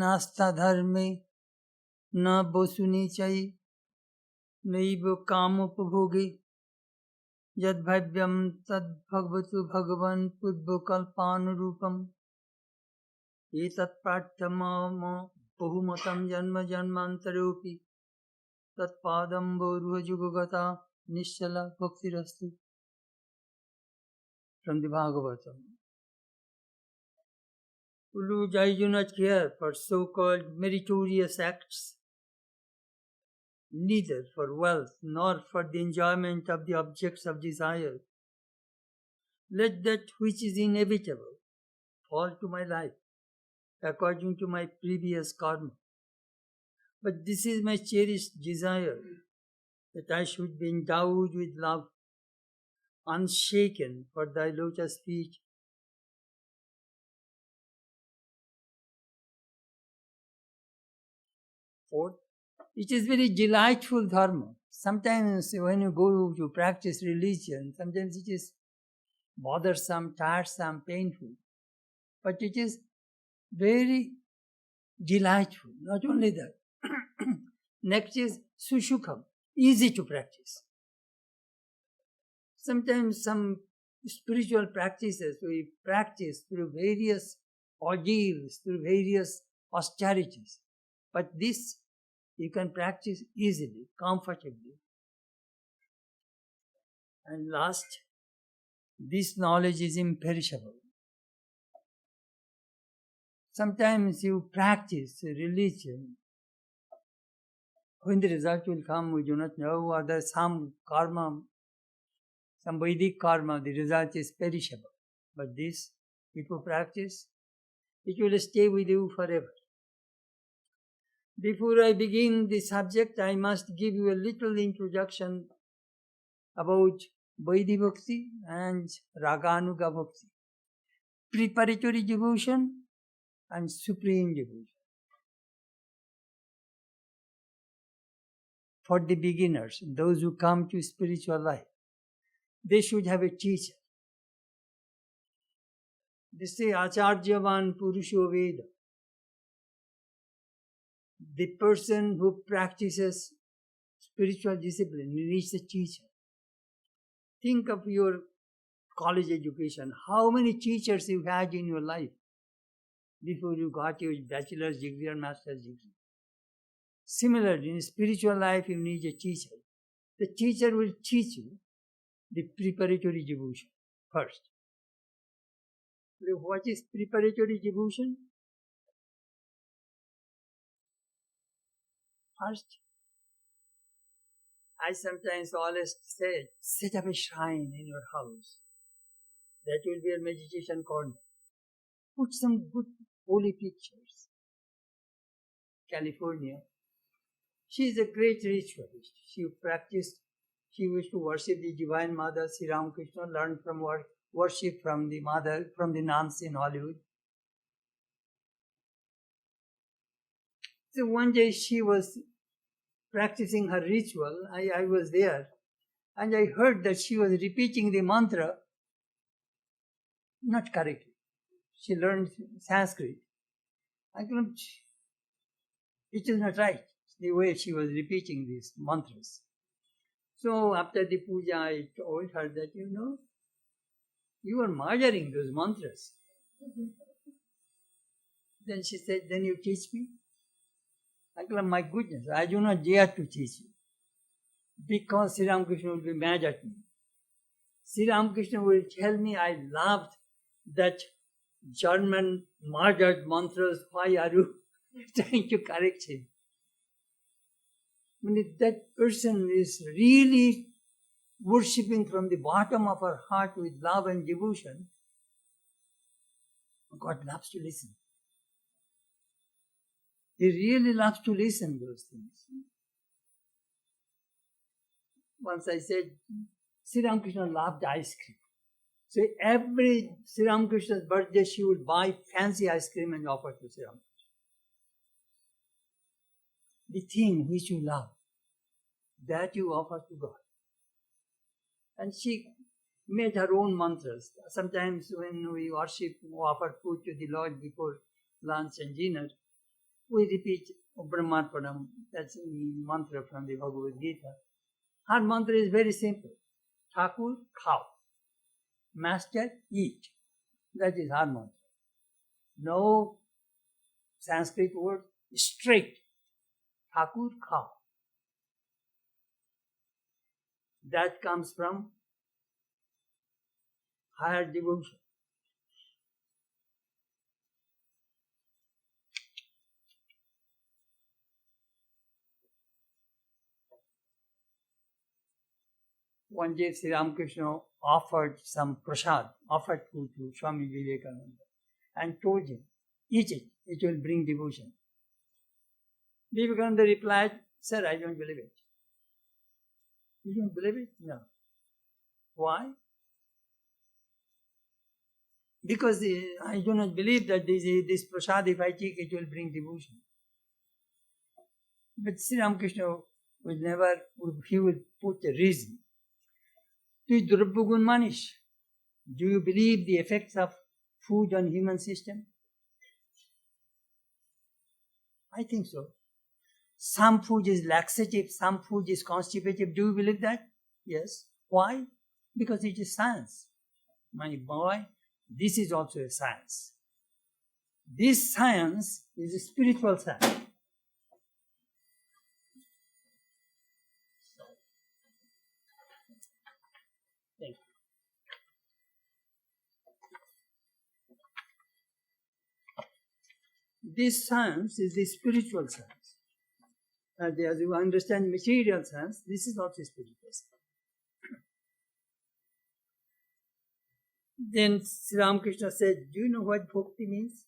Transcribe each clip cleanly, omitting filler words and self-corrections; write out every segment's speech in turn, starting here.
नास्ता धर्मे न बोसुनी चै नैव कामोपभोगे यद्भव्यं तद्भगवतु भगवन् पूर्वकल्पानुरूपम् एतत्पाठ्यं मम बहुमतं जन्म जन्मान्तरेऽपि तत्पादम्बोरुहयुगगता निश्चला भक्तिरस्तु. From the Bhagavatam. Lord, I do not care for so-called meritorious acts, neither for wealth nor for the enjoyment of the objects of desire. Let that which is inevitable fall to my life according to my previous karma. But this is my cherished desire, that I should be endowed with love, unshaken for thy lotus feet. Fourth, it is very delightful dharma. Sometimes when you go to practice religion, sometimes it is bothersome, tiresome, painful. But it is very delightful. Not only that. Next is sushukham, easy to practice. Sometimes some spiritual practices we practice through various ordeals, through various austerities. But this you can practice easily, comfortably. And last, this knowledge is imperishable. Sometimes you practice religion. When the result will come, we do not know, or there's some karma, some Vedic karma, the result is perishable. But this, if you practice, it will stay with you forever. Before I begin the subject, I must give you a little introduction about Vaidhi Bhakti and Raganuga Bhakti. Preparatory devotion and supreme devotion. For the beginners, those who come to spiritual life, they should have a teacher. They say, Acharyavan Purusho Veda. The person who practices spiritual discipline needs a teacher. Think of your college education. How many teachers you had in your life before you got your bachelor's degree or master's degree? Similarly, in spiritual life, you need a teacher. The teacher will teach you the preparatory devotion first. What is preparatory devotion? First, I sometimes always say, set up a shrine in your house. That will be a meditation corner. Put some good holy pictures. California. She is a great ritualist. She used to worship the Divine Mother, Sri Ramakrishna, learned from worship from the mother, from the nuns in Hollywood. So one day she was practicing her ritual. I was there, and I heard that she was repeating the mantra not correctly. She learned Sanskrit. I thought it is not right, the way she was repeating these mantras. So after the puja, I told her that, you are murdering those mantras. Then she said, then you teach me? I said, my goodness, I do not dare to teach you. Because Sri Ramakrishna will be mad at me. Sri Ramakrishna will tell me I loved that German murdered mantras. Why are you trying to correct him? When that person is really worshipping from the bottom of her heart with love and devotion, God loves to listen. He really loves to listen to those things. Once I said, Sri Ramakrishna loved ice cream. So every Sri Ramakrishna's birthday, she would buy fancy ice cream and offer to Sri Ramakrishna. The thing which you love, that you offer to God. And she made her own mantras. Sometimes when we worship, offer food to the Lord before lunch and dinner, we repeat Brahmarpanam. That's a mantra from the Bhagavad Gita. Her mantra is very simple. Thakur, khao. Master, eat. That is her mantra. No Sanskrit word, straight. Thakur, khao. That comes from higher devotion. One day Sri Ramakrishna offered some prasad, offered food to Swami Vivekananda and told him, eat it, it will bring devotion. Vivekananda replied, sir, I don't believe it. You don't believe it? No. Why? Because I do not believe that this prasad, if I take, it will bring devotion. But Sri Ramakrishna would never, he would put a reason. Do you believe the effects of food on human system? I think so. Some food is laxative, some food is constipative. Do you believe that? Yes. Why? Because it is science. My boy, this is also a science. This science is a spiritual science. Thank you. This science is the spiritual science. As you understand material science, this is not a spiritual science. Then Sri Ramakrishna said, do you know what bhakti means?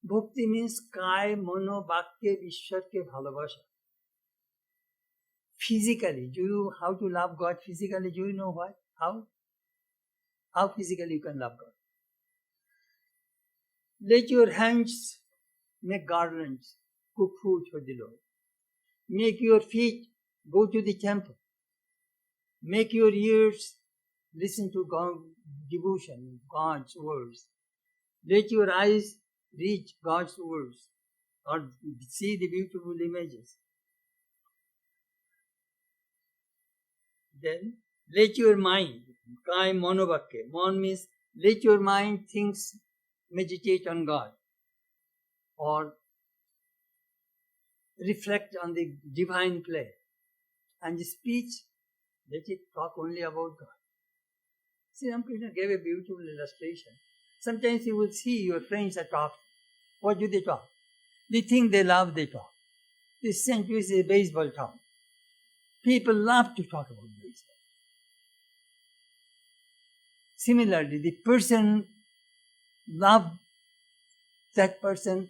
Bhakti means kai, mano, bhakti, vishwar ke bhalabasha. Physically, how to love God physically? Do you know what? How physically you can love God? Let your hands make garlands, cook food for the Lord. Make your feet go to the temple. Make your ears listen to God, devotion, God's words. Let your eyes read God's words or see the beautiful images. Then let your mind, kai monovakke, mon means let your mind thinks, meditate on God or reflect on the divine play. And the speech, let it talk only about God. Sri Ramakrishna gave a beautiful illustration. Sometimes you will see your friends are talking. What do they talk? They think they love, they talk. This century is a baseball town. People love to talk about baseball. Similarly, the person love that person,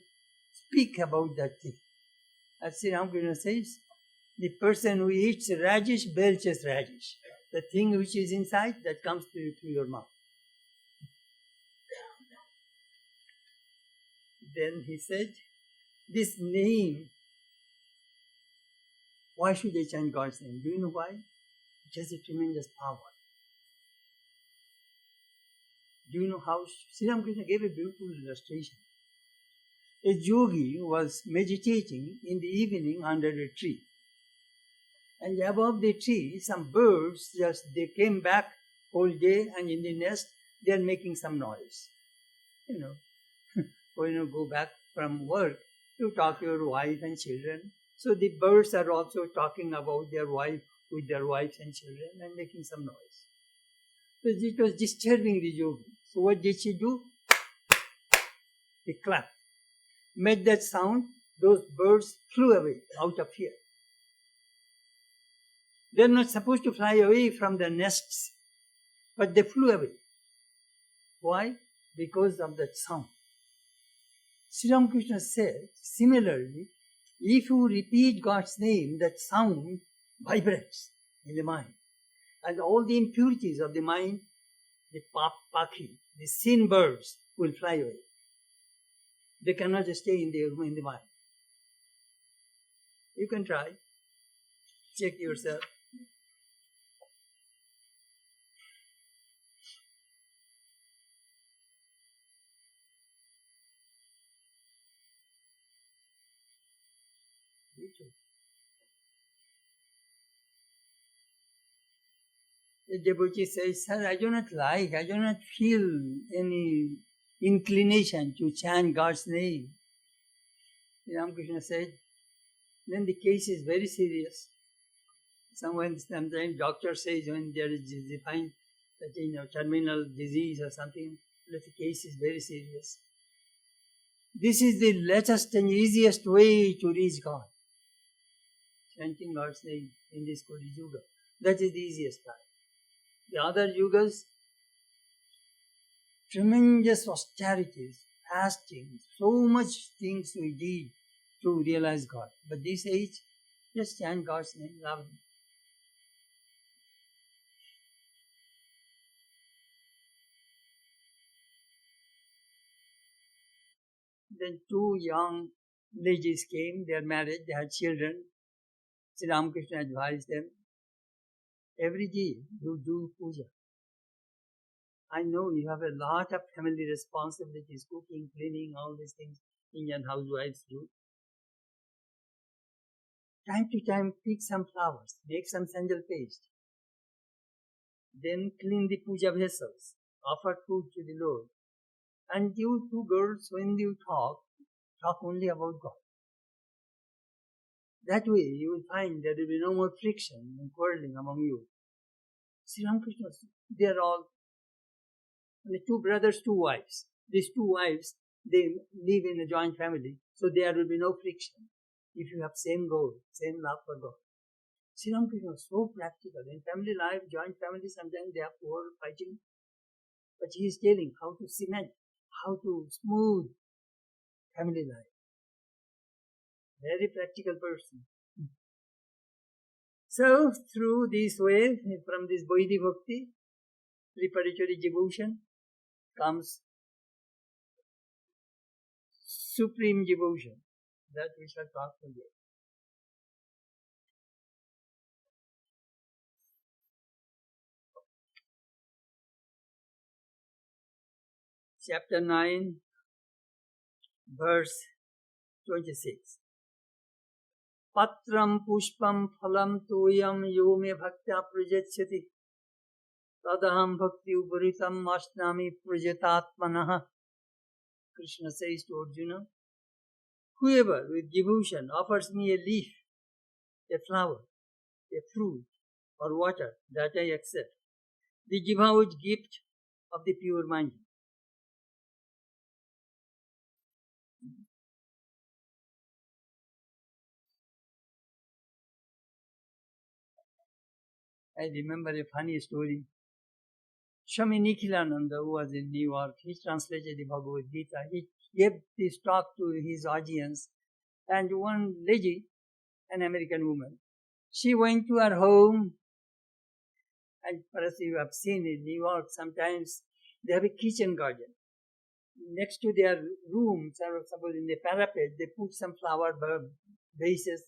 speak about that thing. As Sri Ramakrishna says, the person who eats radish belches radish. The thing which is inside, that comes through your mouth. Then he said, this name, why should I chant God's name? Do you know why? It has a tremendous power. Do you know how? Sri Ramakrishna gave a beautiful illustration. A yogi was meditating in the evening under a tree. And above the tree, some birds, they came back whole day, and in the nest, they are making some noise. When you go back from work, you talk to your wife and children. So the birds are also talking about their wife with their wives and children and making some noise. So it was disturbing the yogi. So what did she do? He clapped. Made that sound, those birds flew away out of fear. They're not supposed to fly away from their nests, but they flew away. Why? Because of that sound. Sri Ramakrishna said, similarly, if you repeat God's name, that sound vibrates in the mind. And all the impurities of the mind, the pakhi, the sin birds, will fly away. They cannot stay in the mind. You can try. Check yourself. truth. The devotee says, sir, I do not feel any inclination to chant God's name. Ramakrishna said, then the case is very serious. Sometimes doctor says when there is defined that terminal disease or something, the case is very serious. This is the latest and easiest way to reach God. Chanting God's name in this Kali Yuga. That is the easiest path. The other yugas, tremendous austerities, fasting, so much things we did to realize God. But this age, just chant God's name loudly. Then two young ladies came, they are married, they had children. Sri Ramakrishna advised them, every day you do puja. I know you have a lot of family responsibilities, cooking, cleaning, all these things Indian housewives do. Time to time pick some flowers, make some sandal paste. Then clean the puja vessels, offer food to the Lord. And you two girls, when you talk only about God. That way you will find there will be no more friction and quarreling among you. Sri Ramakrishna, they are all two brothers, two wives. These two wives, they live in a joint family, so there will be no friction. If you have same goal, same love for God. Sri Ramakrishna was so practical. In family life, joint family, sometimes they have quarrel, fighting. But he is telling how to cement, how to smooth family life. Very practical person. So, through this way, from this Vaidhi Bhakti, preparatory devotion, comes supreme devotion. That we shall talk today. Chapter 9, verse 26. Patram pushpam phalam toyam yo me bhaktya prajachyati tadaham bhakti ubaritam asnami prajatatmanaha. Krishna says to Arjuna, whoever with devotion offers me a leaf, a flower, a fruit, or water, that I accept. The devout gift of the pure mind. I remember a funny story. Swami Nikhilananda, who was in New York, he translated the Bhagavad Gita. He gave this talk to his audience. And one lady, an American woman, she went to her home. And perhaps you have seen in New York, sometimes they have a kitchen garden. Next to their rooms, or suppose in the parapet, they put some flower vases,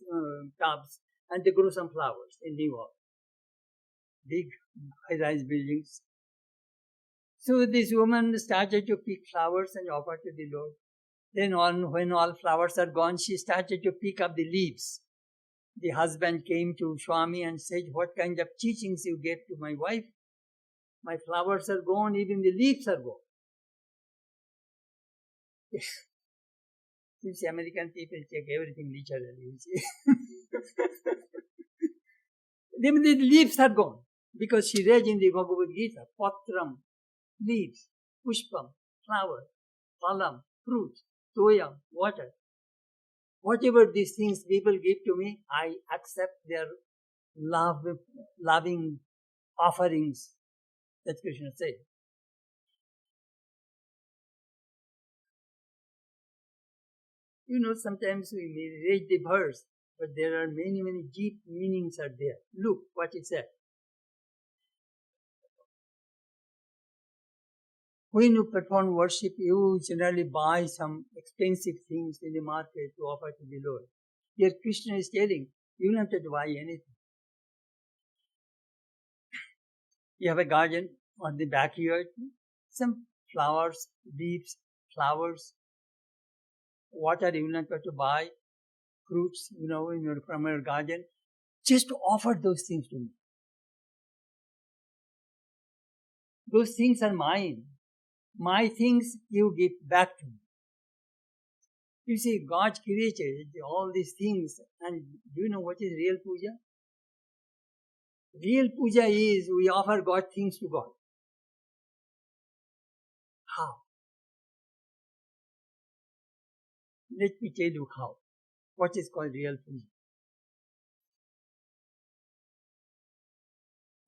tubs, and they grow some flowers in New York. Big high-rise buildings. So this woman started to pick flowers and offer to the Lord. Then when all flowers are gone, she started to pick up the leaves. The husband came to Swami and said, what kind of teachings you gave to my wife? My flowers are gone, even the leaves are gone. Since American people take everything literally, you see. Even the leaves are gone. Because she read in the Bhagavad Gita, patram, leaves, pushpam, flower, phalam, fruit, toyam, water. Whatever these things people give to me, I accept their loving offerings. That's Krishna said. Sometimes we may read the verse, but there are many, many deep meanings are there. Look what it said. When you perform worship, you generally buy some expensive things in the market to offer to the Lord. Here Krishna is telling, you don't have to buy anything. You have a garden on the backyard, some flowers, leaves, flowers, water you don't have to buy, fruits, from your garden. Just offer those things to me. Those things are mine. My things you give back to me. You see, God created all these things, and do you know what is real puja? Real puja is we offer God things to God. How? Let me tell you how. What is called real puja?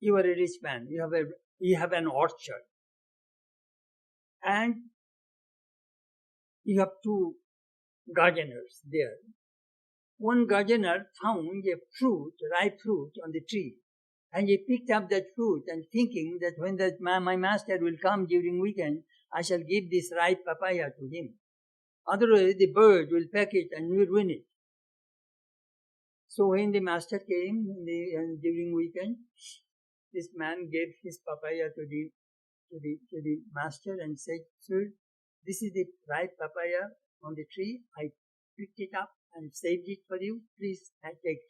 You are a rich man. You have an orchard, and you have two gardeners there. One gardener found a ripe fruit on the tree, and he picked up that fruit and thinking that when my master will come during weekend, I shall give this ripe papaya to him. Otherwise, the bird will peck it and will ruin it. So when the master came during weekend, this man gave his papaya to the master and said, "Sir, this is the ripe papaya on the tree. I picked it up and saved it for you. Please take it."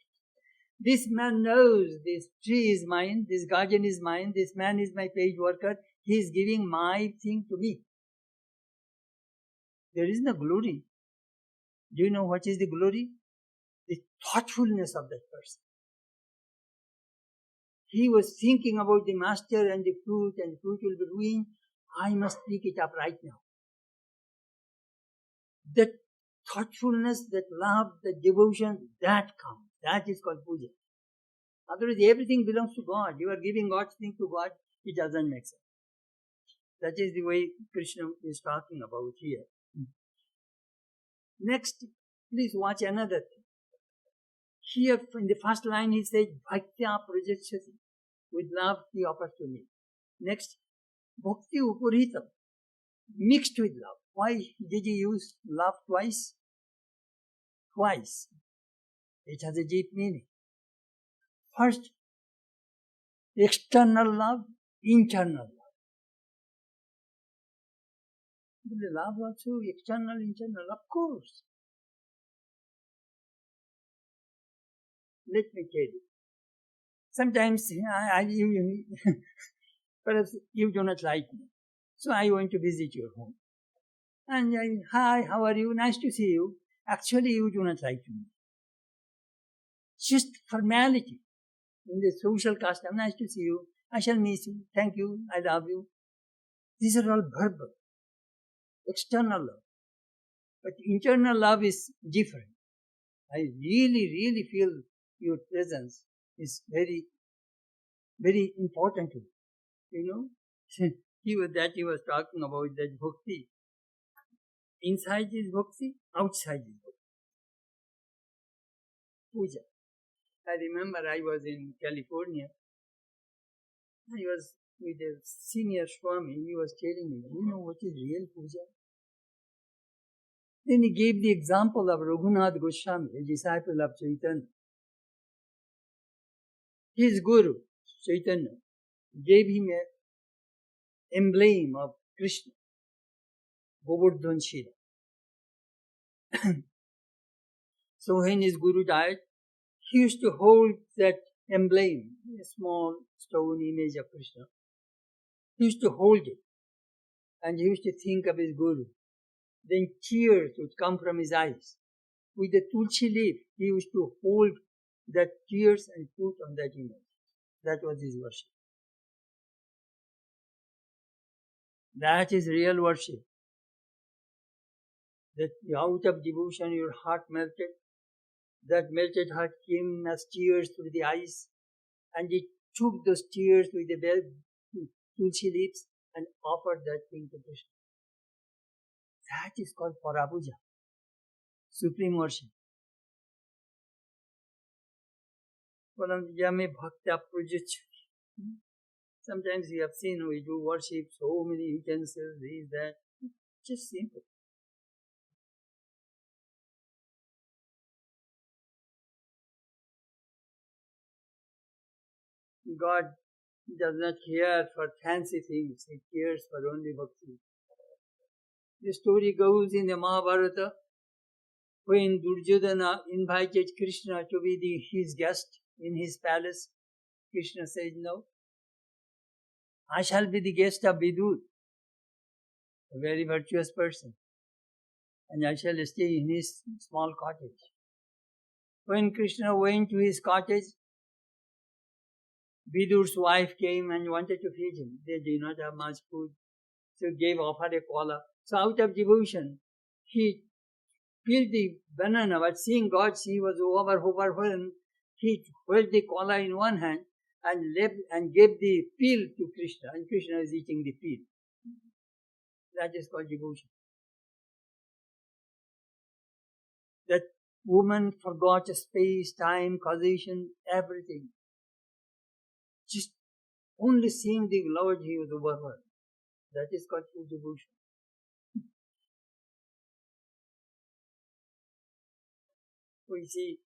This man knows this tree is mine, this garden is mine, this man is my paid worker. He is giving my thing to me. There is no glory. Do you know what is the glory? The thoughtfulness of that person. He was thinking about the master and the fruit will be ruined. I must pick it up right now. That thoughtfulness, that love, that devotion, that comes. That is called puja. Otherwise, everything belongs to God. You are giving God's thing to God. It doesn't make sense. That is the way Krishna is talking about here. Next, please watch another thing. Here, in the first line, he said, Bhaktya Prajachati. With love, he offers to me. Next, Bhakti Upuritam. Mixed with love. Why did he use love twice? Twice. It has a deep meaning. First, external love, internal love. The love also, external, internal, of course. Let me tell you. Sometimes, perhaps you do not like me. So I want to visit your home. And hi, how are you? Nice to see you. Actually, you do not like me. Just formality. In the social custom, nice to see you. I shall miss you. Thank you. I love you. These are all verbal. External love. But internal love is different. I really, really feel your presence is very, very important to me. You know? He was talking about that bhakti. Inside is bhakti, outside is bhakti. Puja. I remember I was in California. I was with a senior Swami. He was telling me, you know what is real puja? Then he gave the example of Raghunath Goswami, a disciple of Chaitanya. His guru, Chaitanya, gave him an emblem of Krishna, Govardhan Shira. So when his guru died, he used to hold that emblem, a small stone image of Krishna. He used to hold it and he used to think of his guru. Then tears would come from his eyes. With the tulsi leaf, he used to hold that tears and put on that image. That was his worship. That is real worship. That out of devotion your heart melted. That melted heart came as tears through the eyes, and he took those tears with the tulsi leaves and offered that thing to Krishna. That is called Parapuja, supreme worship. Sometimes we have seen we do worship, so many utensils, this, that. Just simple. God does not care for fancy things. He cares for only bhakti. The story goes in the Mahabharata. When Duryodhana invited Krishna to be his guest in his palace, Krishna said, no, I shall be the guest of Vidur, a very virtuous person, and I shall stay in his small cottage. When Krishna went to his cottage, Vidur's wife came and wanted to feed him. They did not have much food, so offered a kola. So out of devotion, he peeled the banana, but seeing God, she was overwhelmed. He held the kola in one hand and gave the peel to Krishna, and Krishna is eating the peel. That is called devotion. That woman forgot space, time, causation, everything. Just only seeing the Lord, he was overwhelmed. That is called true devotion. We see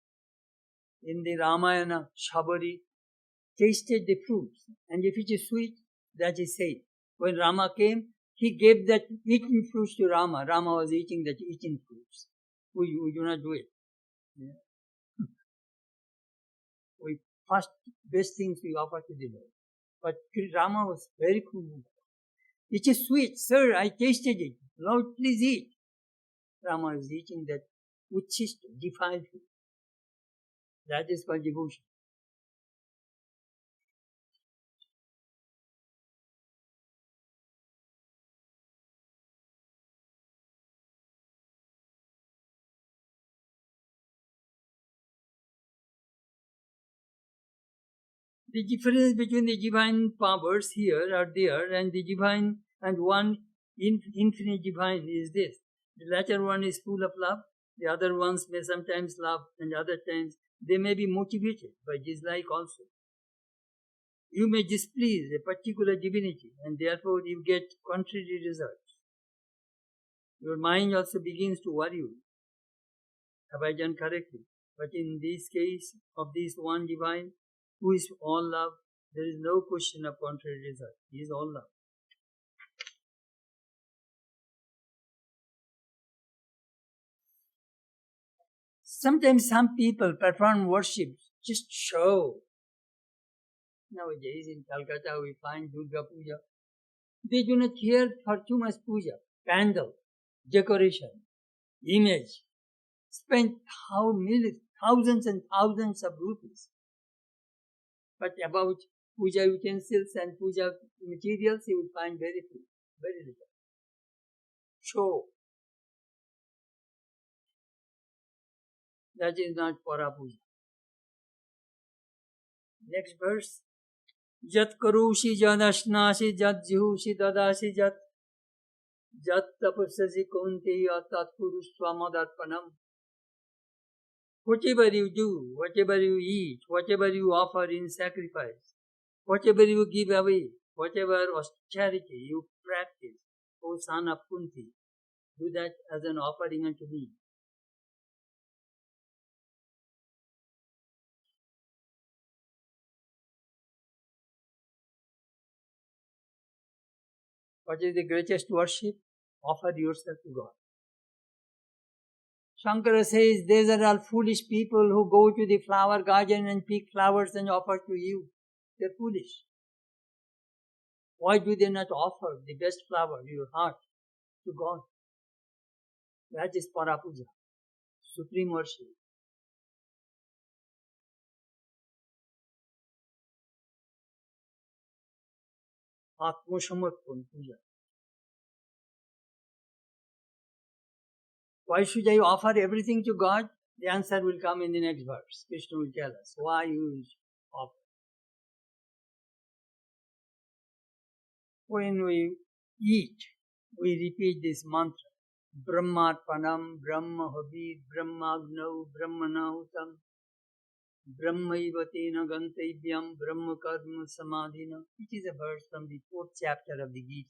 in the Ramayana, Shabari tasted the fruits, and if it is sweet, that is safe. When Rama came, he gave that eaten fruits to Rama. Rama was eating that eaten fruits. We do not do it. Yeah. We first best things we offer to the Lord. But Rama was very cool. It is sweet, sir, I tasted it. Lord, please eat. Rama is eating that uchist, defiled food. That is called devotion. The difference between the divine powers here or there and the divine and one infinite divine is this. The latter one is full of love. The other ones may sometimes love, and other times they may be motivated by dislike also. You may displease a particular divinity, and therefore you get contrary results. Your mind also begins to worry you. Have I done correctly? But in this case of this one divine, who is all love, there is no question of contrary result. He is all love. Sometimes some people perform worship just show. Nowadays in Calcutta we find Durga Puja. They do not care for too much puja, candle, decoration, image. Spend thousands and thousands of rupees. But about puja utensils and puja materials, you will find very few, very little. Show. That is not para puja. Next verse. Jat karushi jad ashnasi jat jihushi dadasi jat tapasasi kunteya tat purushvamadatpanam. Whatever you do, whatever you eat, whatever you offer in sacrifice, whatever you give away, whatever austerity you practice, O son of Kunti, do that as an offering unto me. What is the greatest worship? Offer yourself to God. Shankara says, these are all foolish people who go to the flower garden and pick flowers and offer to you. They're foolish. Why do they not offer the best flower, your heart, to God? That is Parapuja, supreme worship. Atmasamarpan puja. Why should I offer everything to God? The answer will come in the next verse. Krishna will tell us why you offer. When we eat, we repeat this mantra. Brahmarpanam, Brahmahabir, Brahmagnav, Brahmanahutam, Brahmaivate Gantevyam, Brahma Karma Samadhina. It is a verse from the 4th chapter of the Gita.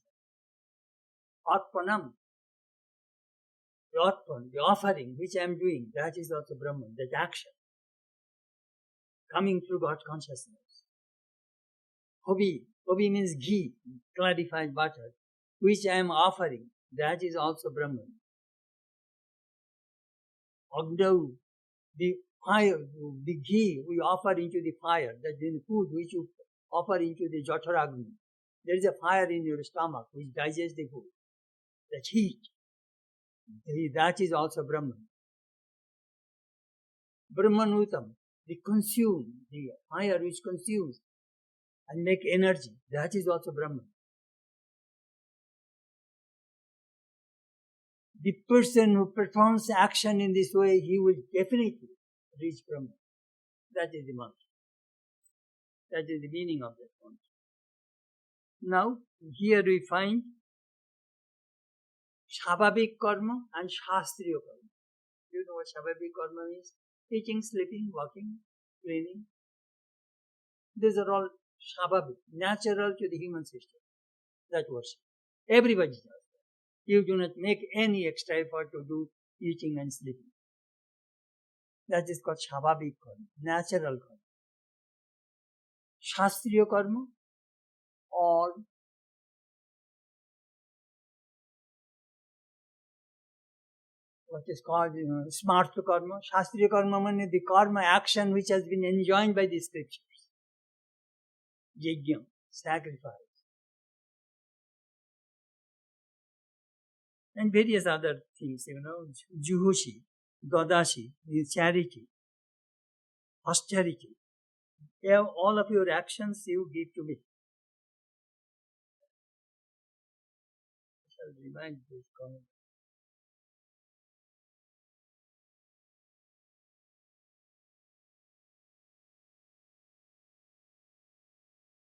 Arpanam, the arpan, the offering which I am doing, that is also Brahman, that action. Coming through God's consciousness. Hobi means ghee, clarified butter, which I am offering, that is also Brahman. Agdav, the fire, the ghee we offer into the fire, that is the food which you offer into the Jyotiragni. There is a fire in your stomach which digests the food. That heat, that is also Brahman. Brahmanutam, the consume, the fire which consumes and make energy, that is also Brahman. The person who performs action in this way, he will definitely reach Brahman. That is the mantra. That is the meaning of that mantra. Now, here we find Shabhavik karma and Shastriya karma. You know what Shabhavik karma is? Eating, sleeping, walking, cleaning. These are all Shabhavik, natural to the human system. That worship. Everybody does that. You do not make any extra effort to do eating and sleeping. That is called Shabhavik karma, natural karma. Shastriya karma or what is called Smartha karma. Shastriya karma means the karma action which has been enjoined by the scriptures. Yajna, sacrifice. And various other things, Juhushi, Gadashi, charity, austerity. All of your actions you give to me. I shall remind this comment.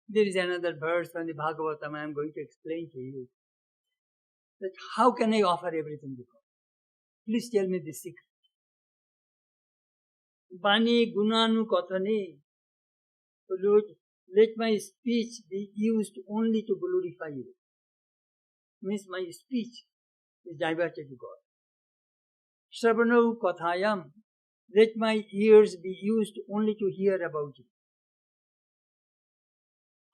There is another verse from the Bhagavatam I am going to explain to you. That how can I offer everything to God? Please tell me the secret. Bani gunanu kathane. Lord, let my speech be used only to glorify you. Means my speech is diverted to God. Shravano kathayam. Let my ears be used only to hear about you.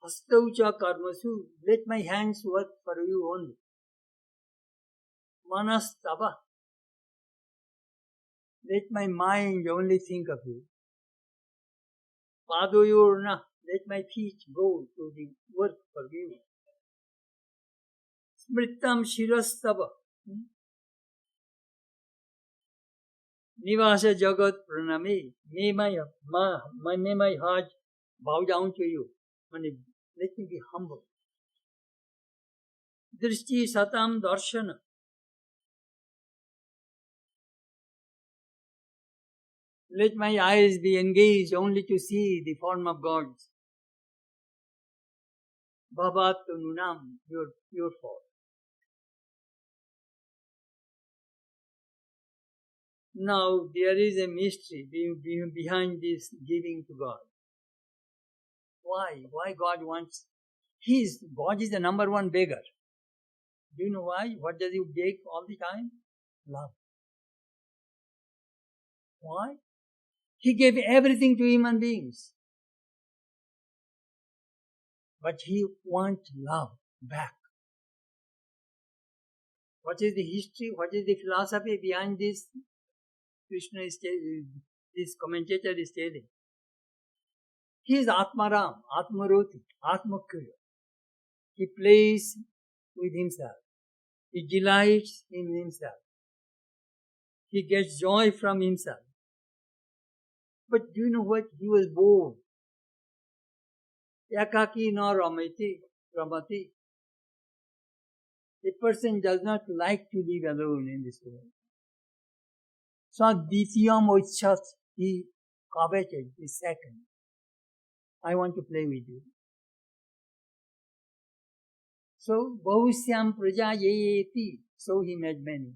Hastaucha karmasu. Let my hands work for you only. Manastava. Let my mind only think of you. Padoyorna. Let my feet go to the work for you. Smritam shirastava. Nivasa jagat praname. May my heart bow down to you. Let me be humble. Drishti satam darshana. Let my eyes be engaged only to see the form of God. Bhavat nunam, your fault. Now there is a mystery behind this giving to God. Why? Why God wants? God is the number one beggar. Do you know why? What does he beg all the time? Love. Why? He gave everything to human beings. But he wants love back. What is the history? What is the philosophy behind this? Krishna is telling, this commentator is telling. He is Atmaram, Atmaroti, Atmakriya. He plays with himself. He delights in himself. He gets joy from himself. But do you know what? He was bored. Ekaki na ramati. A person does not like to live alone in this world. So Ditiyam Uchat, he coveted the second. I want to play with you. So Bahusyam Praja Yayeti. So he made many.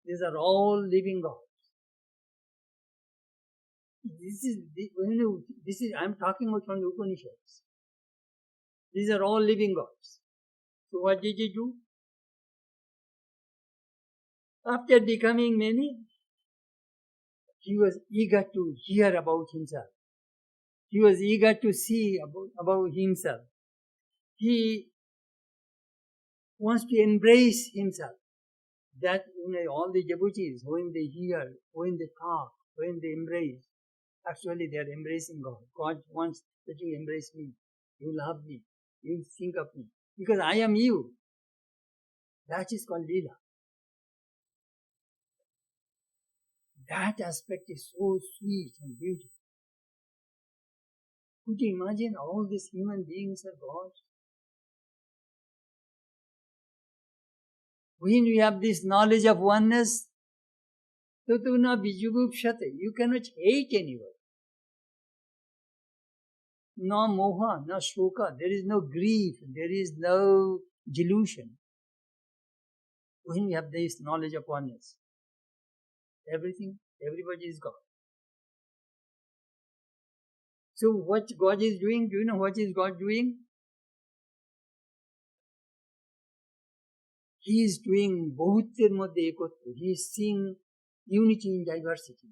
These are all living gods. I'm talking about from the Upanishads. These are all living gods. So what did he do? After becoming many, he was eager to hear about himself. He was eager to see about himself. He wants to embrace himself. That all the devotees, when they hear, when they talk, when they embrace, actually they are embracing God. God wants that you embrace me, you love me, you think of me, because I am you. That is called Leela. That aspect is so sweet and beautiful. Could you imagine all these human beings are gods? When we have this knowledge of oneness, you cannot hate anyone. No moha, no shoka, there is no grief, there is no delusion. When we have this knowledge of oneness, everybody is God. So what God is doing, do you know what is God doing? He is doing bahuttir moddhe ekotva. He is seeing unity in diversity.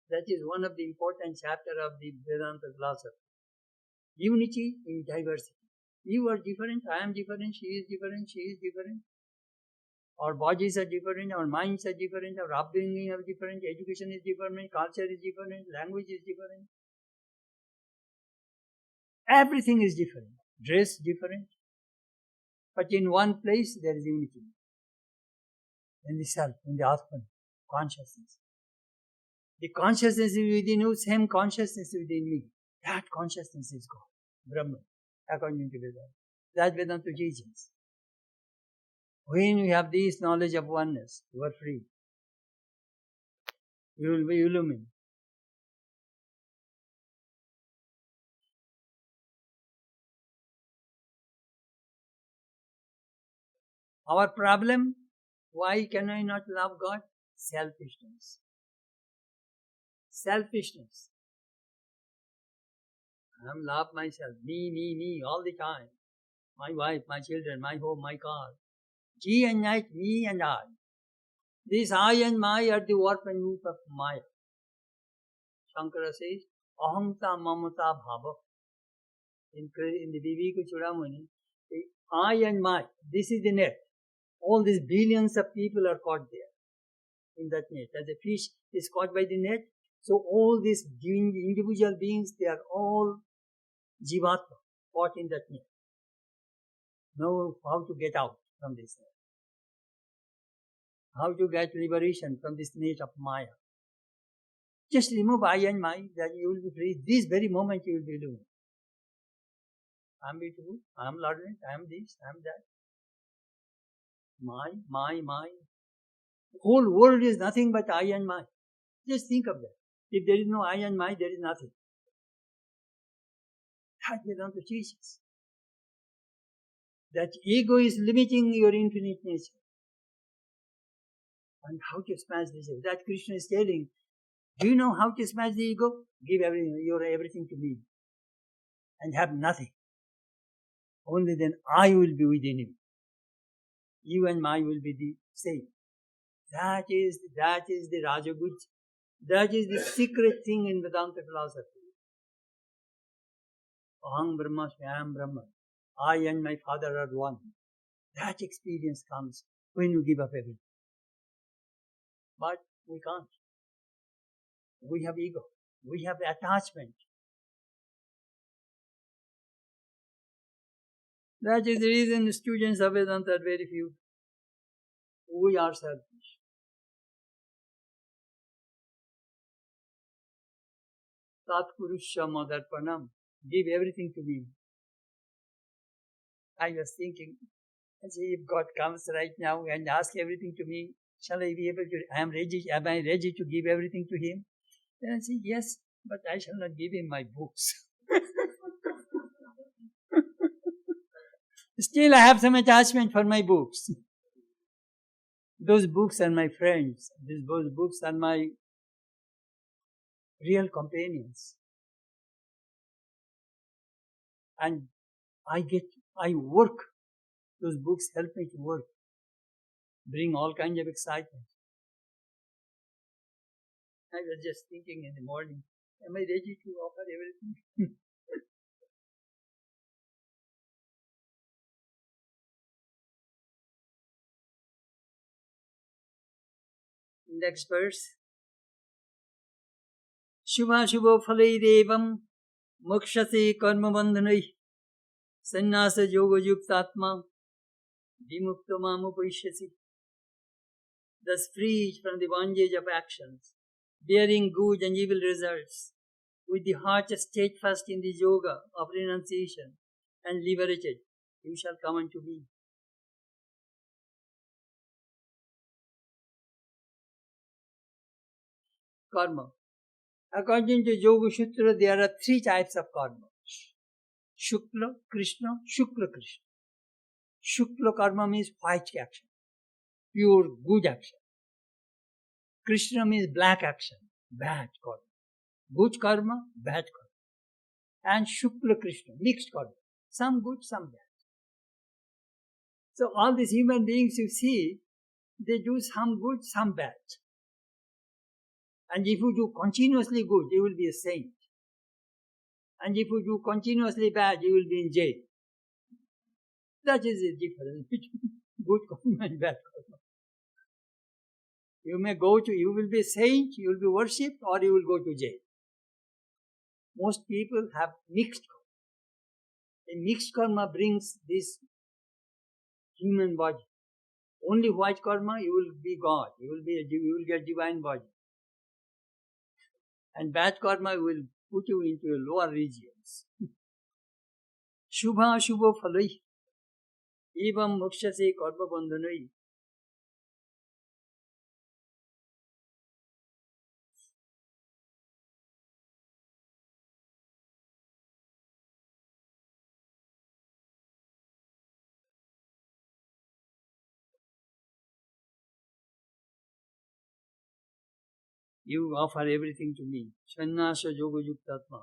That is one of the important chapters of the Vedanta philosophy. Unity in diversity. You are different, I am different, she is different. Our bodies are different, our minds are different, our upbringing are different, education is different, culture is different, language is different. Everything is different. Dress different. But in one place there is unity. In the self, in the Atman, consciousness. The consciousness is within you, same consciousness within me. That consciousness is God, Brahman, according to Vedanta. That Vedanta teaches. When you have this knowledge of oneness, you are free. You will be illumined. Our problem, why can I not love God? Selfishness. Selfishness. I love myself, me, all the time. My wife, my children, my home, my car. Day and night, me and I. This I and my are the warp and loop of Maya. Shankara says, Ahamta mamata bhava. In the Viveka Chudamani, I and my, this is the net. All these billions of people are caught there in that net. As a fish is caught by the net, so all these individual beings, they are all jivatma, caught in that net. Know how to get out from this net. How to get liberation from this net of Maya. Just remove I and my, that you will be free. This very moment you will be doing. I am beautiful, I am learned, I am this, I am that. My. Whole world is nothing but I and my. Just think of that. If there is no I and my, there is nothing. That Vedanta teaches. That ego is limiting your infinite nature. And how to smash this ego. That Krishna is telling, do you know how to smash the ego? Give everything to me. And have nothing. Only then I will be within you. You and my will be the same. That is the Rajaguj. That is the secret thing in Vedanta philosophy. Aham Brahmasmi, I am Brahman. I and my Father are one. That experience comes when you give up everything. But we can't. We have ego. We have attachment. That is the reason the students of Vedanta are very few. We are selfish. Tat Purusha Madarpanam. Give everything to me. I was thinking, if God comes right now and asks everything to me, shall I be able to, am I ready to give everything to Him? Then I say, yes, but I shall not give Him my books. Still I have some attachment for my books. Those books are my friends. Those books are my real companions. And I work. Those books help me to work. Bring all kinds of excitement. I was just thinking in the morning, am I ready to offer everything? Next verse. Shubha shubho phalaidevam mokshase karma bandhanai sannyasa yoga yuktatma vimukta mamupayashyasi. Thus freed from the bondage of actions, bearing good and evil results, with the heart steadfast in the yoga of renunciation and liberated, you shall come unto me. Karma. According to Yoga Sutra, there are 3 types of karma. Shukla, Krishna, Shukla, Krishna. Shukla karma means white action, pure good action. Krishna means black action, bad karma. Good karma, bad karma. And Shukla Krishna, mixed karma. Some good, some bad. So all these human beings you see, they do some good, some bad. And if you do continuously good, you will be a saint. And if you do continuously bad, you will be in jail. That is the difference between good karma and bad karma. You will be a saint, you will be worshipped, or you will go to jail. Most people have mixed karma. A mixed karma brings this human body. Only white karma, you will be God. You will get divine body. And bad karma will put you into lower regions. Shubha shubho phalai evam mokshase karma bandhanai. You offer everything to me. Sannyasa yoga yuktatma.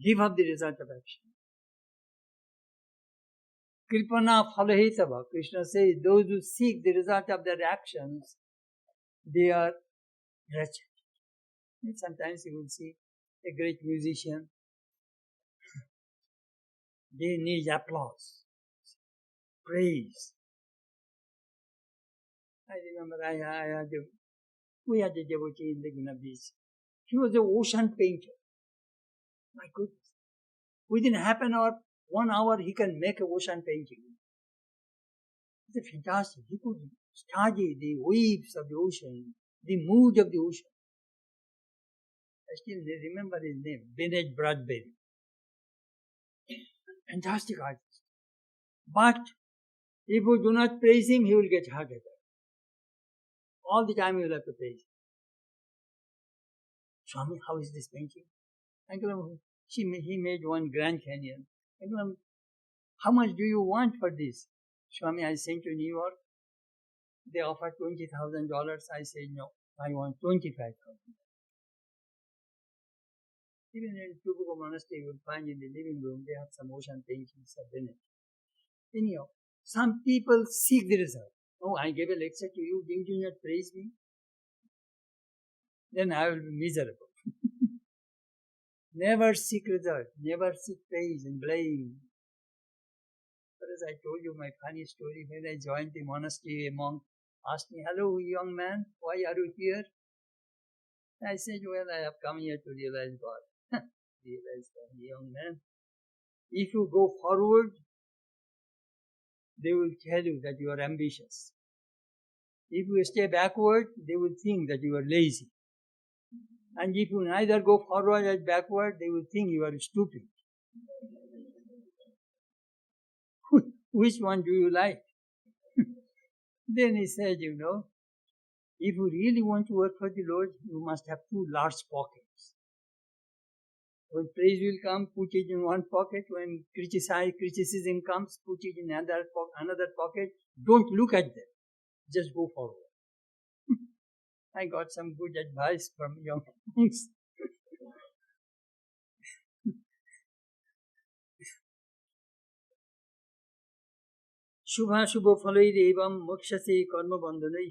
Give up the result of action. Kripana phalahetava. Krishna says, those who seek the result of their actions, they are wretched. And sometimes you will see a great musician. They need applause, praise. I remember we had a devotee in Laguna Beach. He was an ocean painter. My goodness. Within half an hour, 1 hour, he can make an ocean painting. It's fantastic. He could study the waves of the ocean, the mood of the ocean. I still remember his name, Bennett Bradbury. Fantastic artist. But if you do not praise him, he will get heart attack. All the time you will have to praise him. Swami, how is this painting? He made one Grand Canyon. How much do you want for this? Swami, I sent to New York. They offered $20,000. I said, no, I want $25,000. Even in Tubuko Monastery, you will find in the living room, they have some ocean paintings of Venice. Anyhow, some people seek the result. Oh, I gave a lecture to you, didn't you not praise me? Then I will be miserable. Never seek result, never seek praise and blame. But as I told you my funny story, when I joined the monastery, a monk asked me, hello young man, why are you here? I said, well, I have come here to realize God. Realize God, young man. If you go forward, they will tell you that you are ambitious. If you stay backward, they will think that you are lazy. And if you neither go forward or backward, they will think you are stupid. Which one do you like? Then he said, if you really want to work for the Lord, you must have 2 large pockets. When praise will come, put it in one pocket. When criticism comes, put it in another pocket. Don't look at them. Just go forward. I got some good advice from young monks. Shubha shubho phalai evam mokshase karma bandhanai.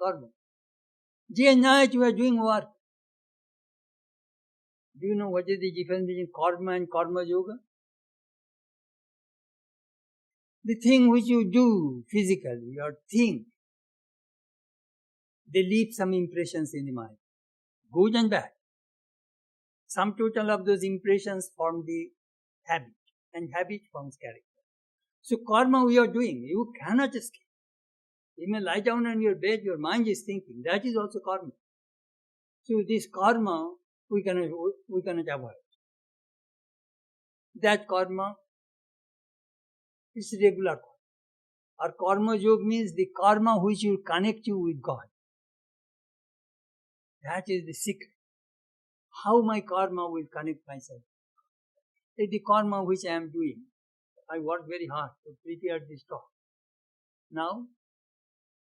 Karma. Day and night you are doing work. Do you know what is the difference between karma and karma yoga? The thing which you do physically or think, they leave some impressions in the mind, good and bad. Sum total of those impressions form the habit, and habit forms character. So karma we are doing, you cannot escape. You may lie down on your bed, your mind is thinking. That is also karma. So this karma we cannot avoid. That karma is regular karma. Or karma yoga means the karma which will connect you with God. That is the secret. How my karma will connect myself. The karma which I am doing. I work very hard to prepare this talk. Now,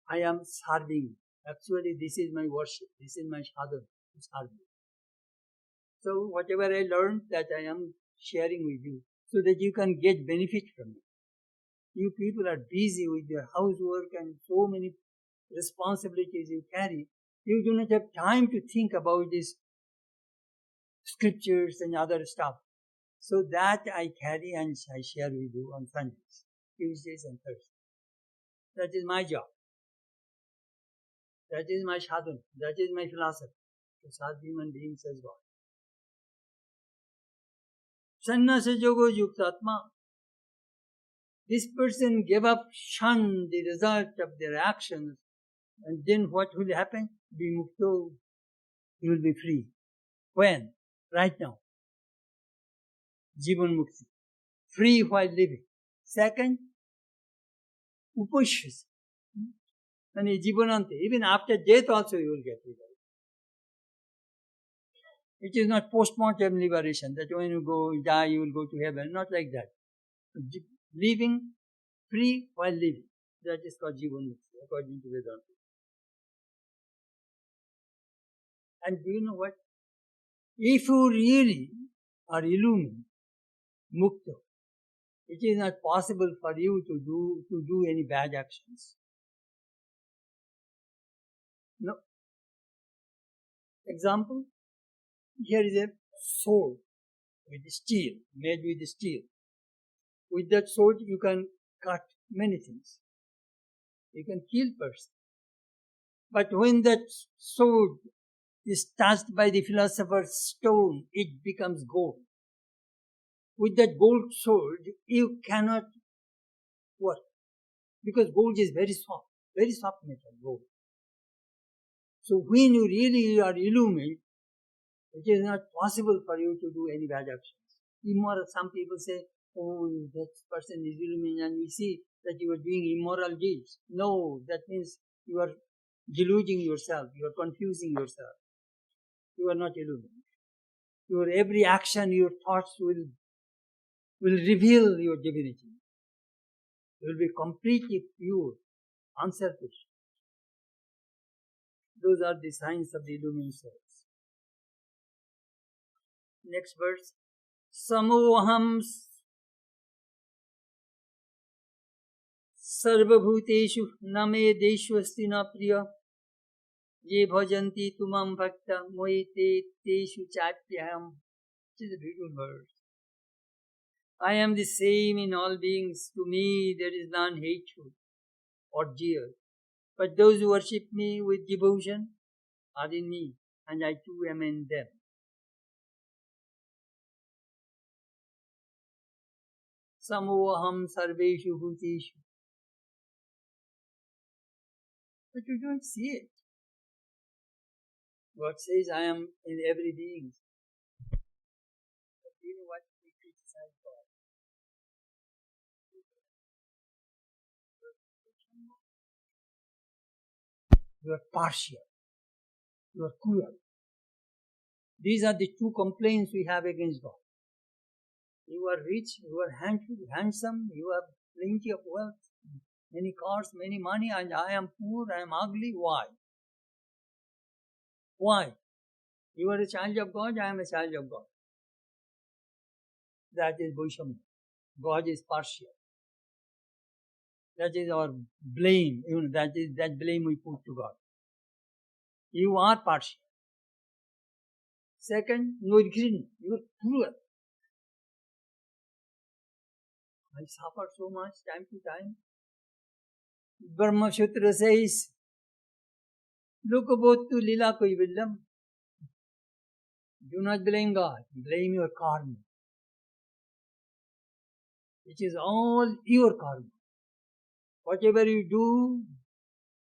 I am serving. Actually, this is my worship. This is my sadhana to serve you. So, whatever I learned, that I am sharing with you, so that you can get benefit from it. You people are busy with your housework and so many responsibilities you carry. You do not have time to think about these scriptures and other stuff. So that I carry and I share with you on Sundays, Tuesdays and Thursdays. That is my job. That is my sadhana. That is my philosophy. To serve human beings as God. Sannyasa yoga yuktatma. This person gave up, shunned the result of their actions, and then what will happen? Vimukto. He will be free. When? Right now. Jivan mukti. Free while living. Second, upashas. And jivanante. Even after death also you will get liberation. It is not post-mortem liberation, that when you go die you will go to heaven. Not like that. Living free while living. That is called jivan mukti, according to Vedanta. And do you know what? If you really are illumined, mukta, it is not possible for you to do any bad actions. No. Example, here is a sword with steel, made with steel. With that sword you can cut many things. You can kill person. But when that sword is touched by the philosopher's stone, it becomes gold. With that gold sword, you cannot work. Because gold is very soft metal, gold. So when you really are illumined, it is not possible for you to do any bad actions. Immoral, some people say, oh, that person is illumined, and we see that you are doing immoral deeds. No, that means you are deluding yourself, you are confusing yourself. You are not illumined. Your every action, your thoughts will reveal your divinity. You will be completely pure, unselfish. Those are the signs of the illumined souls. Next verse. Samoham sarvabhuteshu name deshu asti na priya ye bhajanti tumam bhakta moite teshu chatyaham. It is a beautiful verse. I am the same in all beings. To me there is none hateful or dear. But those who worship me with devotion are in me, and I too am in them. Samoham sarveshu bhuteshu. But you don't see it. God says, I am in every being. But you know what? We criticize God. You are partial. You are cruel. These are the two complaints we have against God. You are rich, you are handsome, you have plenty of wealth, many cars, many money, and I am poor, I am ugly. Why? Why? You are a child of God, I am a child of God. That is Vaishamya. God is partial. That is our blame. That blame we put to God. You are partial. Second, you are greedy. You are cruel. I suffer so much time to time. Brahma Sutra says, Lokabhotu lila kaivallam. Do not blame God, blame your karma. It is all your karma. Whatever you do,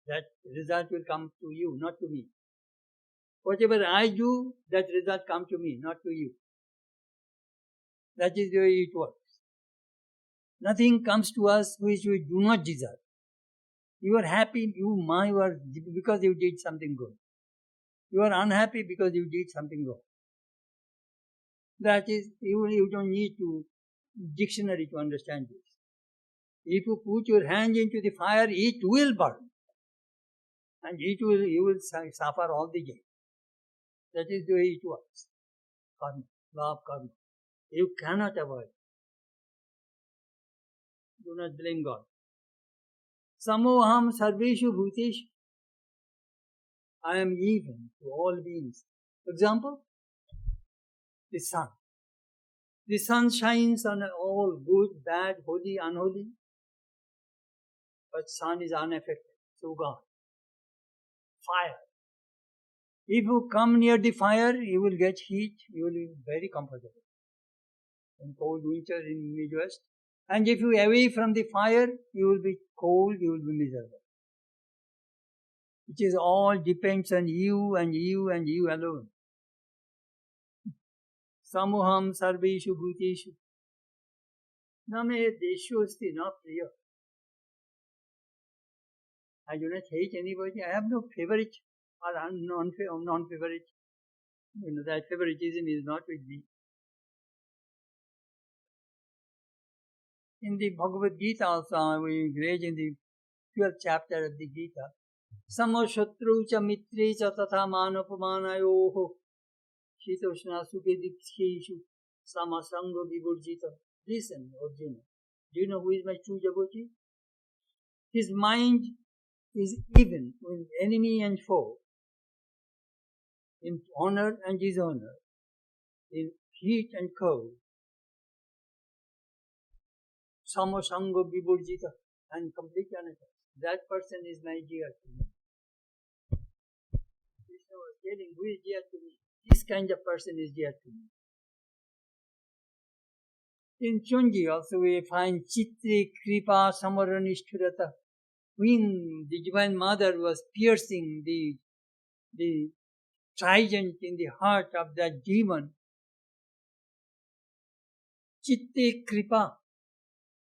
that result will come to you, not to me. Whatever I do, that result come to me, not to you. That is the way it works. Nothing comes to us which we do not deserve. You are happy, because you did something good. You are unhappy because you did something wrong. That is, you don't need to dictionary to understand this. If you put your hand into the fire, it will burn. And you will suffer all the day. That is the way it works. Karma, law of karma. You cannot avoid. Do not blame God. Samoham sarveshu bhuteshu. I am even to all beings. For example, the sun. The sun shines on all good, bad, holy, unholy. But sun is unaffected. So God. Fire. If you come near the fire, you will get heat. You will be very comfortable. In cold winter in Midwest. And if you are away from the fire, you will be cold, you will be miserable. It is all depends on you and you and you alone. Samoham sarveshu bhuteshu. Name deshosti na priya. I do not hate anybody. I have no favorite or non-favorite. That favoritism is not with me. In the Bhagavad Gita also, we read in the 12th chapter of the Gita, Samashotru cha mitre cha tatha manapamanayoho shitoshna sukhe diksheshu samasango vibhurjita. Listen, Arjuna. Do you know who is my true devotee? His mind is even with enemy and foe, in honor and dishonor, in heat and cold. Samasango vibhurjita, and completely unattached. That person is my dear to me. Krishna was telling who is dear to me. This kind of person is dear to me. In Chunji also we find Chitre Kripa Samaranishthurata. When the Divine Mother was piercing the trident in the heart of that demon, Chitte Kripa,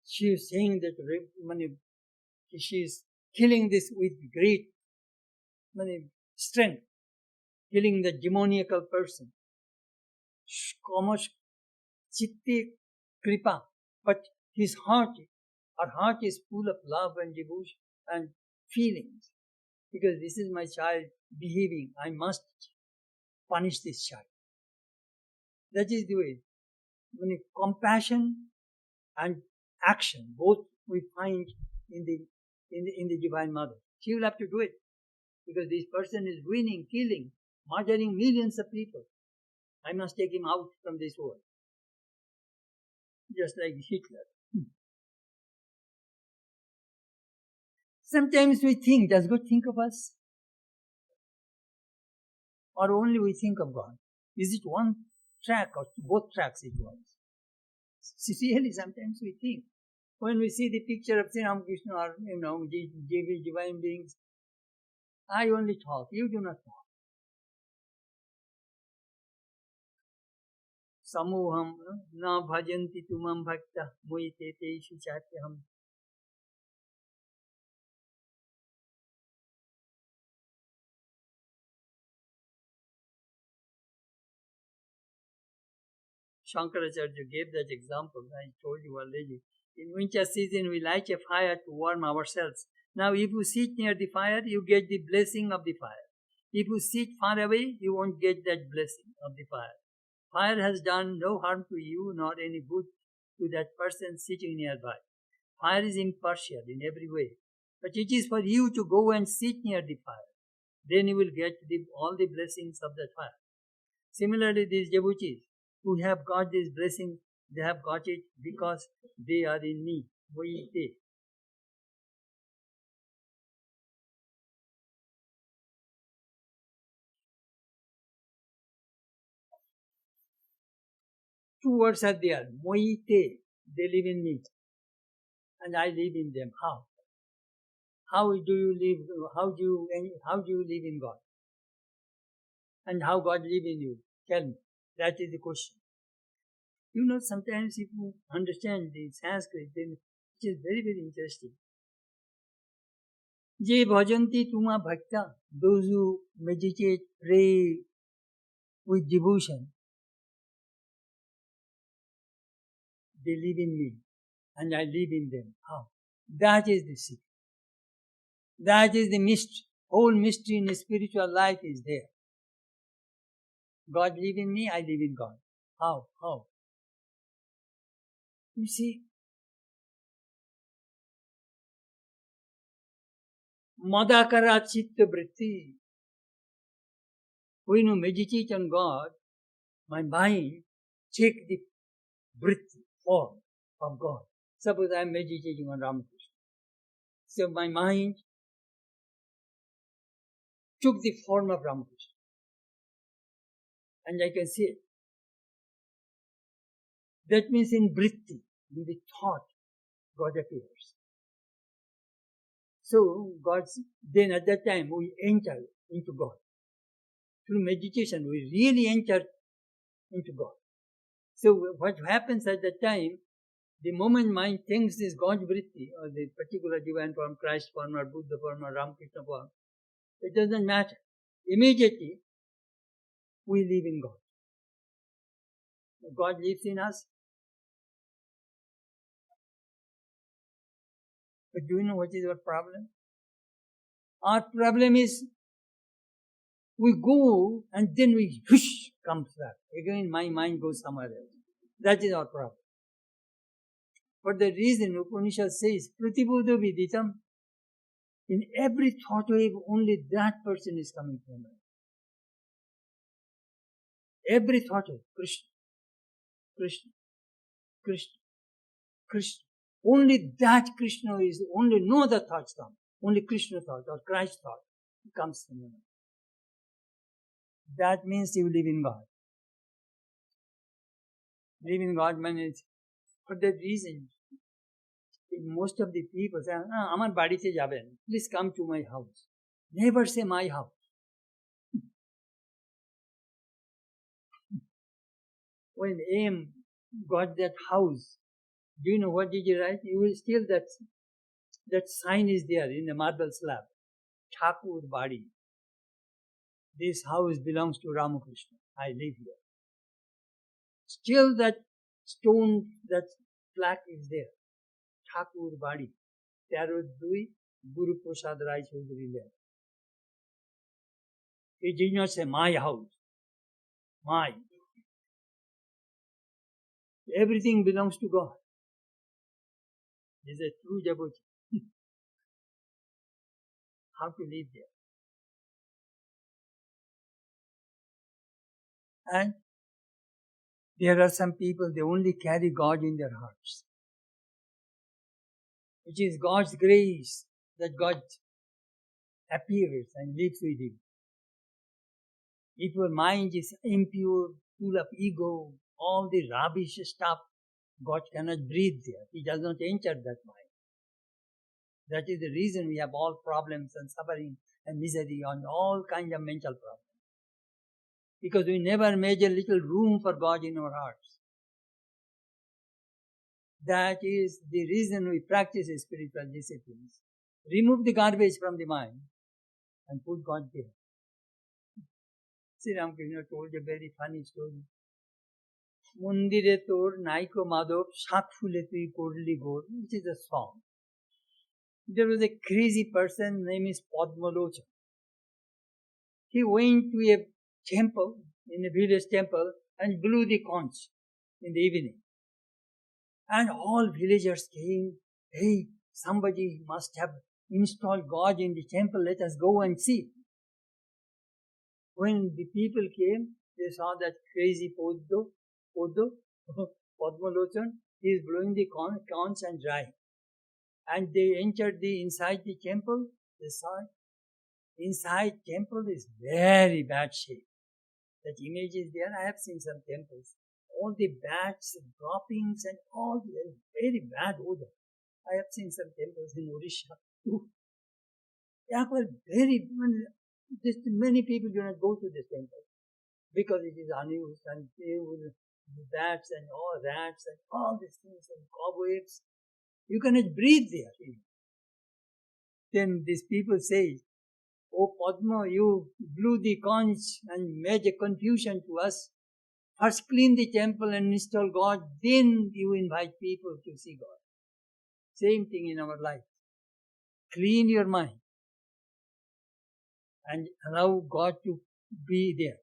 she is saying that she is killing this with great strength, killing the demoniacal person. Chitte Kripa, but her heart is full of love and devotion and feelings. Because this is my child behaving, I must punish this child. That is the way. Compassion and action, both we find in the Divine Mother. She will have to do it. Because this person is winning, killing, murdering millions of people. I must take him out from this world. Just like Hitler. Sometimes we think, does God think of us? Or only we think of God? Is it one track or both tracks it was? Really, sometimes we think. When we see the picture of Sri Ramakrishna or, divine beings, I only talk, you do not talk. Samoham na bhajanti tumam bhakta moite teishu chatyaham. Shankaracharya gave that example. I told you already. In winter season, we light a fire to warm ourselves. Now, if you sit near the fire, you get the blessing of the fire. If you sit far away, you won't get that blessing of the fire. Fire has done no harm to you, nor any good to that person sitting nearby. Fire is impartial in every way. But it is for you to go and sit near the fire. Then you will get all the blessings of that fire. Similarly, these devotees who have got these blessings, They have got it because they are in me. We, they. Two words are there. Moi, te. They live in me. And I live in them. How? How do you live? How do you live in God? And how God live in you? Tell me. That is the question. You know, sometimes if you understand the Sanskrit, then it is very, very interesting. Je bhajanti tuma bhakta, those who meditate, pray with devotion, they live in me and I live in them. How? That is the secret. That is the mystery. Whole mystery in spiritual life is there. God live in me, I live in God. How? How? You see, madakara chitta vritti. When you meditate on God, my mind check the vritti, form of God. Suppose I am meditating on Ramakrishna. So my mind took the form of Ramakrishna. And I can see it. That means in vritti, in the thought, God appears. So then at that time we enter into God. Through meditation we really enter into God. So what happens at that time, the moment mind thinks this God's vritti, or the particular divine form, Christ form, or Buddha form, or Ramakrishna form, it doesn't matter. Immediately we live in God. God lives in us. But do you know what is our problem? Our problem is we go and then we whoosh comes back. Again my mind goes somewhere else. That is our problem. For the reason Upanishad says, Pratibodha viditam, in every thought wave only that person is coming from us. Every thought wave, Krishna, Krishna, Krishna, Krishna. Only that Krishna is, only no other thoughts come. Only Krishna thought or Christ thought comes from you. That means you live in God. Live in God means, for that reason, most of the people say, Amar badite jaben, please come to my house. Never say my house. When M got that house, do you know what did he write? You will still that sign is there in the marble slab. Thakur Badi. This house belongs to Ramakrishna. I live here. Still that stone, that plaque is there. Thakur Badi. 13-2 Guru Prasad Rai Chaudhary there. He did not say my house. My. Everything belongs to God. This is a true devotee. How to live there. And there are some people, they only carry God in their hearts. It is God's grace that God appears and lives with you. If your mind is impure, full of ego, all the rubbish stuff, God cannot breathe there. He does not enter that mind. That is the reason we have all problems and suffering and misery and all kinds of mental problems. Because we never made a little room for God in our hearts. That is the reason we practice spiritual disciplines. Remove the garbage from the mind and put God there. Sri Ramakrishna told a very funny story. Mundire tor naiko madhop shat phule tui kodli gor, which is a song. There was a crazy person, name is Padmalocha. He went to a temple, in a village temple, and blew the conch in the evening. And all villagers came, hey, somebody must have installed God in the temple, let us go and see. When the people came, they saw that crazy Poddo, Padmalochan, he is blowing the conch and drying. And they entered inside the temple. They saw it. Inside temple is very bad shape. That image is there. I have seen some temples. All the bats and droppings and all the very bad odor. I have seen some temples in Odisha too. They were very, many people do not go to this temple because it is unused and they will bats and all rats and all these things and cobwebs. You cannot breathe there. Then these people say, "Oh Padma, you blew the conch and made a confusion to us. First clean the temple and install God, then you invite people to see God." Same thing in our life. Clean your mind and allow God to be there.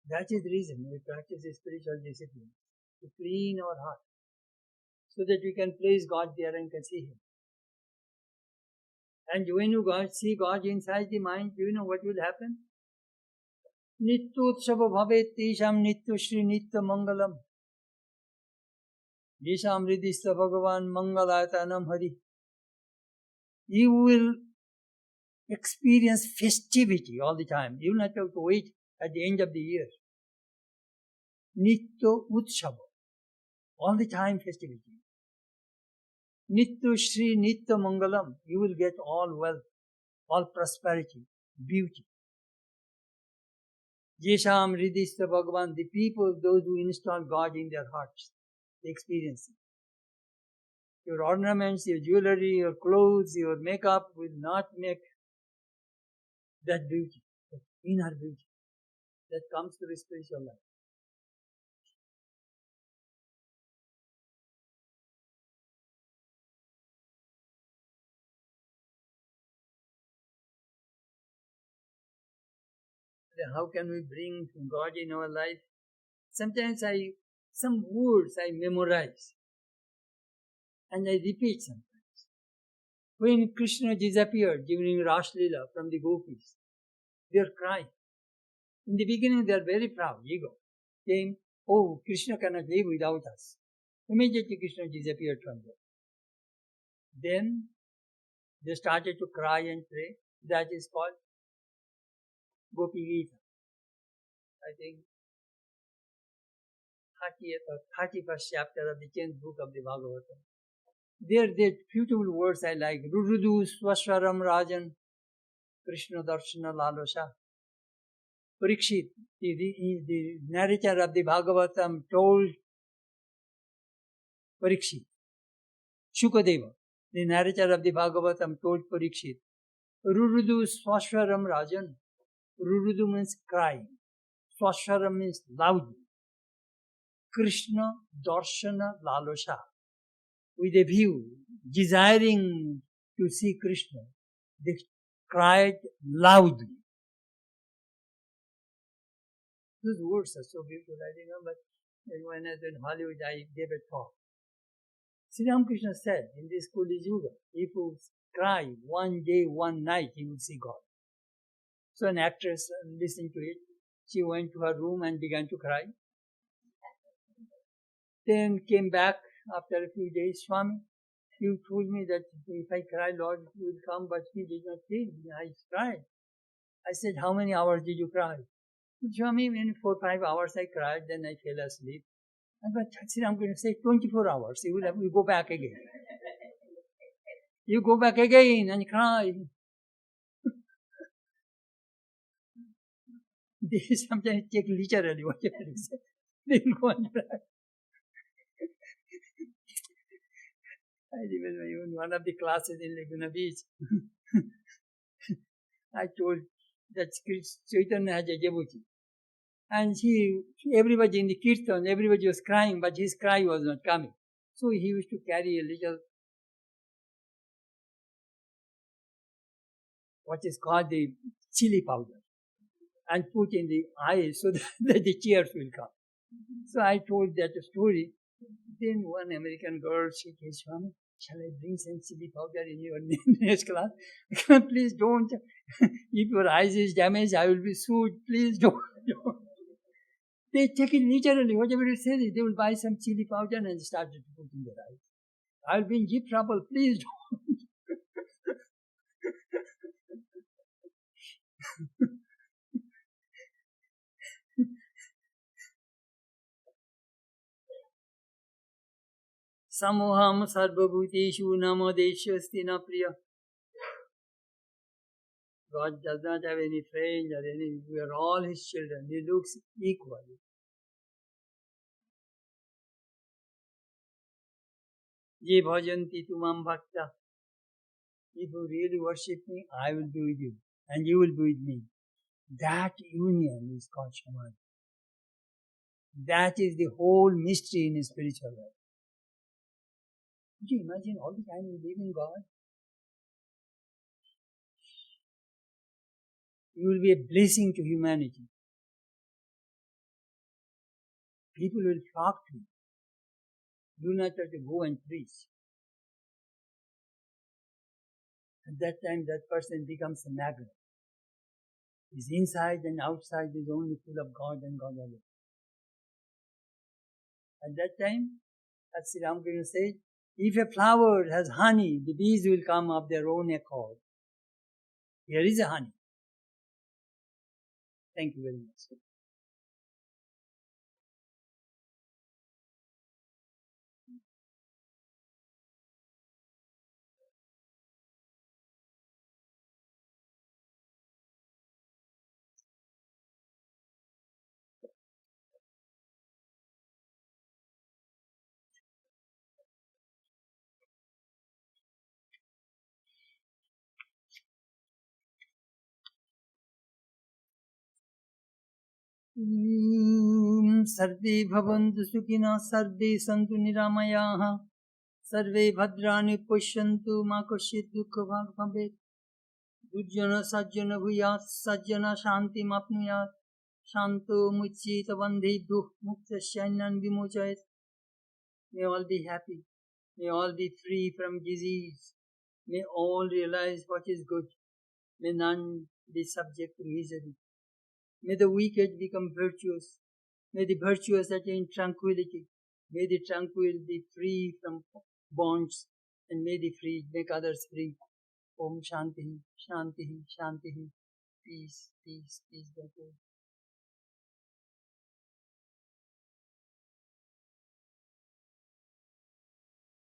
That is the reason we practice spiritual discipline, to clean our heart, so that we can place God there and can see Him. And when you see God inside the mind, do you know what will happen? Nityutsava bhavet tesham nitya shri nitya mangalam. Yesham hridistha bhagavan mangalayatanam hari. You will experience festivity all the time. You will not have to wait at the end of the year. Nitya utshava. All the time festivity. Nitya Shri Nitya Mangalam. You will get all wealth, all prosperity, beauty. Yesham Hridistha Bhagavan. The people, those who install God in their hearts, they experience it. Your ornaments, your jewelry, your clothes, your makeup will not make that beauty, that inner beauty that comes through spiritual life. How can we bring God in our life? Sometimes some words I memorize and I repeat sometimes. When Krishna disappeared during Rash Leela from the gopis, they are crying. In the beginning they are very proud, ego. Came, "Oh, Krishna cannot live without us." Immediately Krishna disappeared from them. Then they started to cry and pray. That is called Gopi Gita. I think 30th or 31st chapter of the 10th book of the Bhagavatam. There beautiful words I like. Rurudu swaswaram rajan Krishna darshana lalosha. Parikshit, the narrator of the Bhagavatam, told Parikshit. Shukadeva, the narrator of the Bhagavatam, told Parikshit, Rurudu swaswaram rajan. Rurudu means crying. Swaswaram means loudly. Krishna darshana lalosha. With a view, desiring to see Krishna, they cried loudly. Those words are so beautiful. I remember when I was in Hollywood, I gave a talk. Sri Ramakrishna said in this Kali Yuga, if you cry one day, one night, you will see God. So an actress listened to it. She went to her room and began to cry. Then came back after a few days. "Swami, you told me that if I cry, Lord will come, but He did not came. I cried." I said, "How many hours did you cry?" "Swami, in 4 or 5 hours I cried, then I fell asleep." But I'm going to say 24 hours. You will have to go back again. You go back again and cry. They sometimes take literally whatever you say. They will go and cry. I remember even one of the classes in Laguna Beach. I told that Chaitanya has a devotee. And everybody in the kirtan, everybody was crying, but his cry was not coming. So he used to carry a little, what is called the chili powder, and put in the eyes so that the tears will come. So I told that story. Then one American girl, she came, "Swami, shall I bring some chili powder in your next class?" "Please don't. If your eyes is damaged, I will be sued. Please don't." They take it literally. Whatever it says, they will buy some chili powder and start to put in their eyes. I'll be in deep trouble. Please don't. Samoham sarvabhuteshu namadeshasti na priya. God does not have any friends or any. We are all His children. He looks equal. Ye bhajanti tumam bhakta. If you really worship me, I will be with you. And you will be with me. That union is called Samadhi. That is the whole mystery in spiritual life. Could you imagine all the time you live in God? You will be a blessing to humanity. People will flock to you. Do not have to go and preach. At that time, that person becomes a magnet. His inside and outside is only full of God and God alone. At that time, as Sri Ramakrishna said, if a flower has honey, the bees will come of their own accord. Here is a honey. Thank you very much. सर्वे भवन्तु सुखिनः सर्वे सन्तु निरामयाः सर्वे भद्राणि पश्यन्तु मा कश्चित् दुःखभाग् भवेत् दुर्जन सज्जन भूयात् सज्जन शान्तिमाप्नुयात् शान्तो मुच्येत बन्धेभ्यो मुक्तस्यान्नान् विमोचयेत्. May all be happy. May all be free from disease. May all realize what is good. May none be subject to misery. May the wicked become virtuous. May the virtuous attain tranquility. May the tranquil be free from bonds. And may the free make others free. Om Shanti, Shanti, Shanti. Peace, peace, peace.